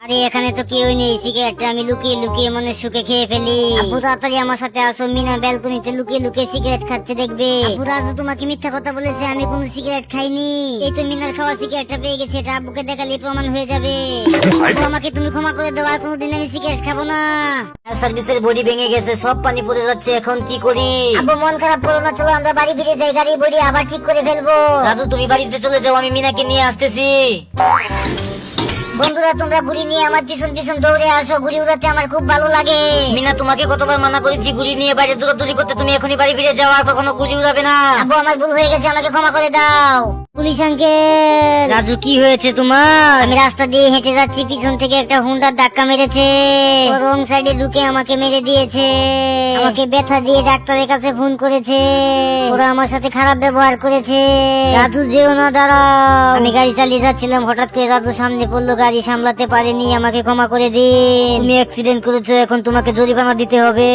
আরে এখানে তো কেউই নেই, সিগারেটটা আমি লুকিয়ে লুকিয়ে মনে সুখে খেয়ে ফেলি। আব্বু তাড়াতাড়ি আমার সাথে আসো, মিনা ব্যালকনিতে লুকিয়ে লুকিয়ে সিগারেট খাচ্ছে দেখবে। আব্বু রাজু তোমাকে মিথ্যা কথা বলেছে, আমি কোনো সিগারেট খাইনি। এই তো মিনার খাওয়া সিগারেটটা পেয়ে গেছে, এটা আব্বুকে দেখালে প্রমাণ হয়ে যাবে। আব্বু আমাকে তুমি ক্ষমা করে দাও, আর কোনোদিন আমি সিগারেট খাবো না। সার্ভিসের বডি ভেঙে গেছে, সব পানি পড়ে যাচ্ছে, এখন কি করি? আব্বু মন খারাপ করো না, চলো আমরা বাড়ি ফিরে যাই, গাড়ি বডি আবার ঠিক করে ফেলবো। দাদু তুমি বাড়িতে চলে যাও, আমি মিনাকে নিয়ে আসতেছি। বন্ধুরা তোমরা ঘুড়ি নিয়ে আমার পিছন পিছন দৌড়ে আসো, ঘুড়ি উড়াতে আমার খুব ভালো লাগে। মিনা তোমাকে কতবার মানা করেছি গুলি নিয়ে বাইরে দৌড়াদৌড়ি করতে, তুমি এখনই বাড়ি ফিরে যাও, আর কখনো গুলি উড়াবে না। আব্বু আমার ভুল হয়ে গেছে, আমাকে ক্ষমা করে দাও। Police uncle. রাজু কি হয়েছে তোমার? আমি রাস্তা দিয়ে হেঁটে যাচ্ছি, পিছন থেকে একটা হুন্ডার ধাক্কা মেরেছে, ও রং সাইডে ঢুকে আমাকে মেরে দিয়েছে। আমাকে ব্যথা দিয়ে ডাক্তারের কাছে ফোন করেছে, ওরা আমার সাথে খারাপ ব্যবহার করেছে। রাজু যেও না, দাঁড়াও। আমি গাড়ি চালিয়ে যাচ্ছিলাম, হঠাৎ করে রাজু সামনে পড়লো, গাড়ি সামলাতে পারেনি, আমাকে ক্ষমা করে দিন। তুমি অ্যাক্সিডেন্ট করেছো, এখন তোমাকে জরিমানা দিতে হবে।